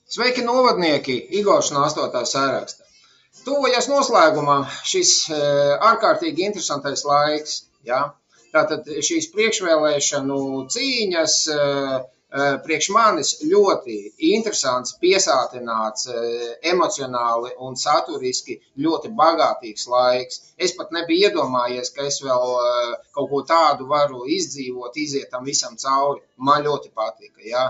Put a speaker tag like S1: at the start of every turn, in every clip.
S1: Sveiki, novadnieki! Igors no 8. saraksta. Tuvojas noslēgumam šis ārkārtīgi interesantais laiks. Ja? Tātad šīs priekšvēlēšanu cīņas priekš manis ļoti interesants, piesātināts, emocionāli un saturiski ļoti bagātīgs laiks. Es pat nebiju iedomājies, ka es vēl kaut ko tādu varu izdzīvot, iziet tam visam cauri. Man ļoti patika. Ja?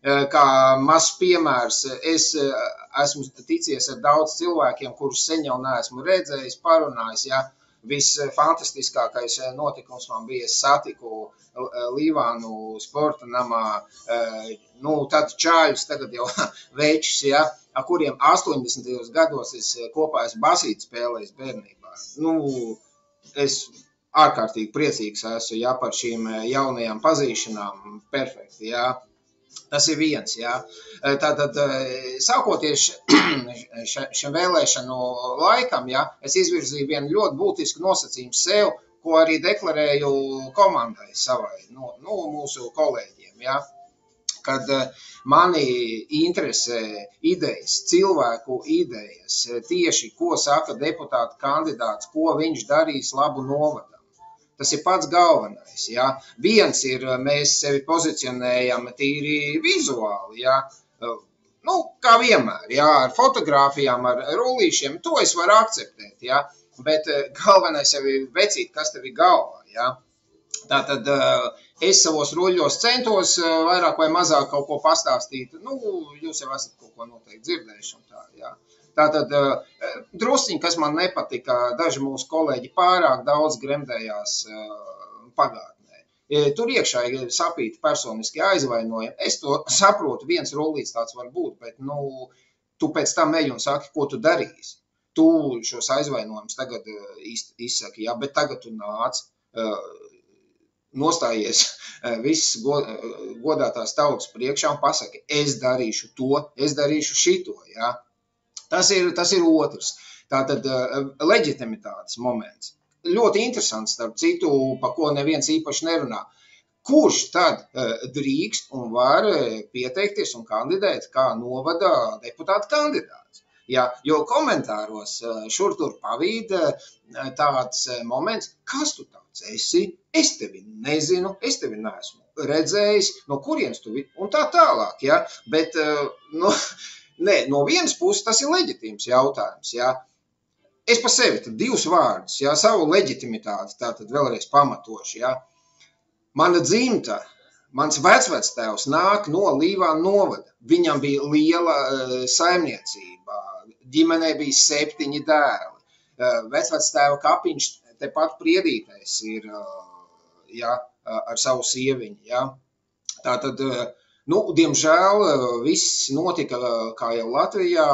S1: Kā mazs piemērs, es esmu ticies ar daudz cilvēkiem, kurus sen jau neesmu redzējis, parunājis. Ja? Visfantastiskākais notikums man bija, es satiku Līvānu sporta namā, tad čājus, tagad jau večus, ja? Ar kuriem 80. gados es kopā esmu basīti spēlējis bērnībā. Es ārkārtīgi priecīgs esmu, ja, par šīm jaunajām pazīšanām, perfekti, ja. Tas ir viens, jā. Tātad, sākoties šim vēlēšanu laikam, jā, es izvirzīju vienu ļoti būtisku nosacījumu sev, ko arī deklarēju komandai savai, mūsu kolēģiem, jā. Kad mani interesē idejas, cilvēku idejas, tieši ko saka deputāta kandidāts, ko viņš darīs labu novadam. Tas ir pats galvenais. Ja? Viens ir, mēs sevi pozicionējam tīri vizuāli, ja? Kā vienmēr, ja? Ar fotogrāfijām, ar rullīšiem, to es varu akceptēt, ja? Bet galvenais jau ir vecīt, kas tev ir galvā. Ja? Tātad es savos ruļļos centos vairāk vai mazāk kaut ko pastāstīt. Jūs jau esat kaut ko noteikti dzirdējuši un tā, ja? Tātad drusciņi, kas man nepatika, daži mūsu kolēģi pārāk daudz gremdējās pagātnē. Tur iekšā ir sapīti personiski aizvainojumi. Es to saprotu, viens rullīts tāds var būt, bet tu pēc tam ej un saki, ko tu darīsi. Tu šos aizvainojumus tagad izsaki, ja, bet tagad tu nāc, nostājies viss godātās tautas priekšā un pasaki, es darīšu to, es darīšu šito, ja. Tas ir otrs. Tātad leģitimitātes moments. Ļoti interesants, starp citu, pa ko neviens īpaši nerunā. Kurš tad drīkst un var pieteikties un kandidēt kā novada deputāta kandidāts? Ja, jo komentāros šur tur pavīd tāds moments, kas tu tāds esi, es tevi nezinu, es tevi neesmu redzējis, no kurienes tu un tā tālāk. Ja? Bet, no vienas puses tas ir leģitīms jautājums. Ja? Es pa sevi tad divus vārdus, ja? Savu leģitimitāti tātad vēlreiz pamatošu. Ja? Mana dzimta, mans vecvectēvs nāk no Līvānu novada. Viņam bija liela saimniecība, ģimenē bija 7 dēli. Vecvectēva kapiņš tepat Priedītēs ir ja, ar savu sieviņu. Ja? Tātad, diemžēl viss notika, kā jau Latvijā,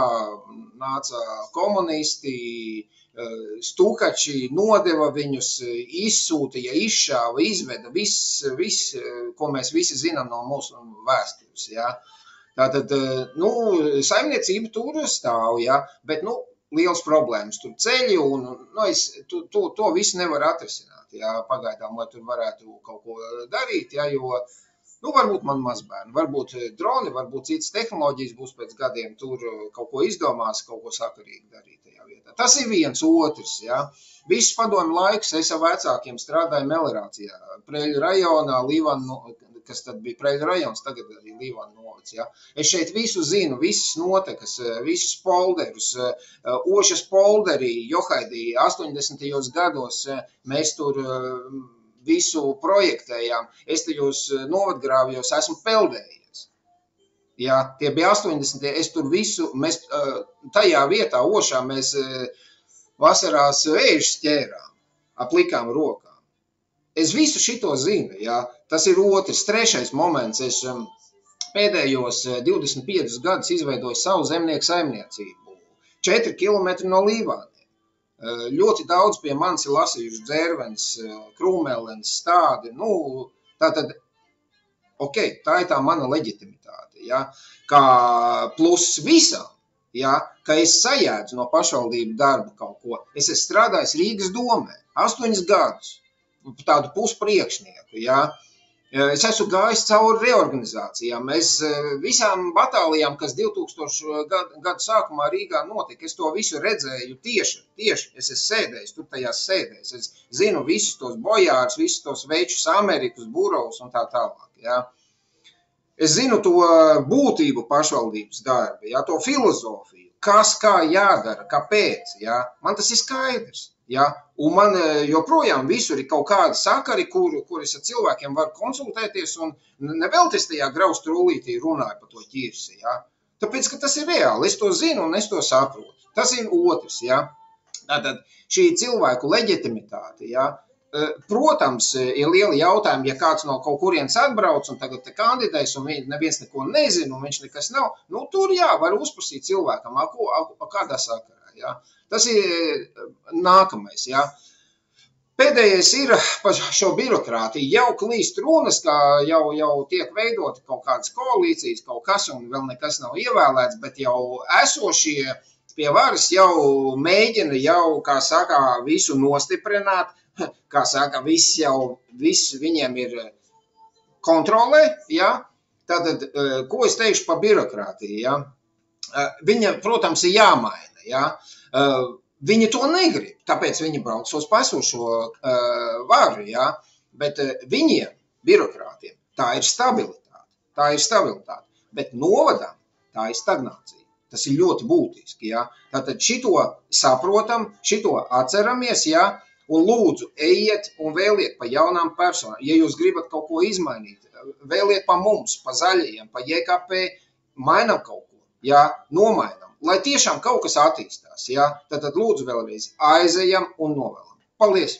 S1: nāca komunisti, stukači, nodeva viņus, izsūtīja, izšāva, izveda, viss, ko mēs visi zinām no mūsu vēstures. Ja? Tātad, saimniecība tur stāv, ja? Bet, liels problēmas tur ceļi, un to visu nevar atrisināt, ja? Pagaidām, lai tur varētu kaut ko darīt, ja? Jo varbūt man mazbērni, varbūt droni, varbūt citas tehnoloģijas būs pēc gadiem, tur kaut ko izdomās, kaut ko sakarīgi darīt tajā vietā. Tas ir viens, otrs, ja. Visus padomju laikus es ar vecākiem strādāju melorācijā, Preļu rajonā, Līvānu, kas tad bija Preļu rajons, tagad arī Līvānu novads, ja. Es šeit visu zinu, visas notekas, visus polderus, Ošas polderī, Johaidī, 80. gados mēs tur visu projektējām, es tajos novadgrāvjos esmu peldējies. Jā, tie bija 80. Es tur visu, mēs tajā vietā Ošā mēs vasarās vēžus ķērām, aplikām rokām. Es visu šito zinu, jā. Tas ir otrs, trešais moments. Es pēdējos 25 gadus izveidoju savu zemnieku saimniecību, 4 kilometri no Līvāniem. Ļoti daudz pie manis ir lasījuši dzērvenis, krūmelens, stādi. Tātad, tā ir tā mana leģitimitāte, ja? Kā plus visam, ja? Ka es sajēdzu no pašvaldību darba kaut ko. Es esmu strādājis Rīgas domē 8 gadus, tādu puspriekšnieku, ja? Es esmu gājis cauri reorganizācijām. Es visām batālijām, kas 2000 gadu sākumā Rīgā notika, es to visu redzēju tieši. Es esmu sēdējis tur tajās sēdēs. Es zinu visus tos bojārus, visus tos večus, Amerikas, burovus un tā tālāk. Ja. Es zinu to būtību pašvaldības darba, ja, to filozofiju, kas kā jādara, kāpēc. Ja. Man tas ir skaidrs. Ja? Un man joprojām visur ir kaut kādi sakari, kur es ar cilvēkiem varu konsultēties, un nevelties tajā graustu rullītī runāju par to ķirsi. Ja? Tāpēc, ka tas ir reāli, es to zinu un es to saprotu. Tas ir otrs. Ja? Tātad šī cilvēku leģitimitāte, ja? Protams, ir lieli jautājumi, ja kāds no kaut kurienes atbrauc un tagad te kandidēs, un neviens neko nezina, un viņš nekas nav, nu tur jā, var uzprasīt cilvēkam, kādā sakarā. Ja? Tas ir nākamais. Ja? Pēdējais ir par šo birokrātiju. Jau klīst runas, ka jau tiek veidoti kaut kādas koalīcijas, kaut kas, un vēl nekas nav ievēlēts, bet jau esošie pie varas jau mēģina jau, kā saka, visu nostiprināt, kā saka, viss viņiem ir kontrolē. Ja? Tātad, ko es teikšu par birokrātiju? Ja? Viņa, protams, ir jāmaina. Ja? Viņi to negrib, tāpēc viņi brauc uz pasošo varu, ja? Bet viņiem, birokrātiem, tā ir stabilitāte, bet novadam tā ir stagnācija. Tas ir ļoti būtiski, ja? Tātad šito saprotam, šito atceramies, ja? Un lūdzu, ejiet un vēliet pa jaunām personām. Ja jūs gribat kaut ko izmainīt, vēliet pa mums, pa zaļajiem, pa JKP, mainam kaut ko, ja? Nomainam. Lai tiešām kaut kas attīstās, ja? Tad lūdzu vēlreiz aizejam un novēlam. Paldies!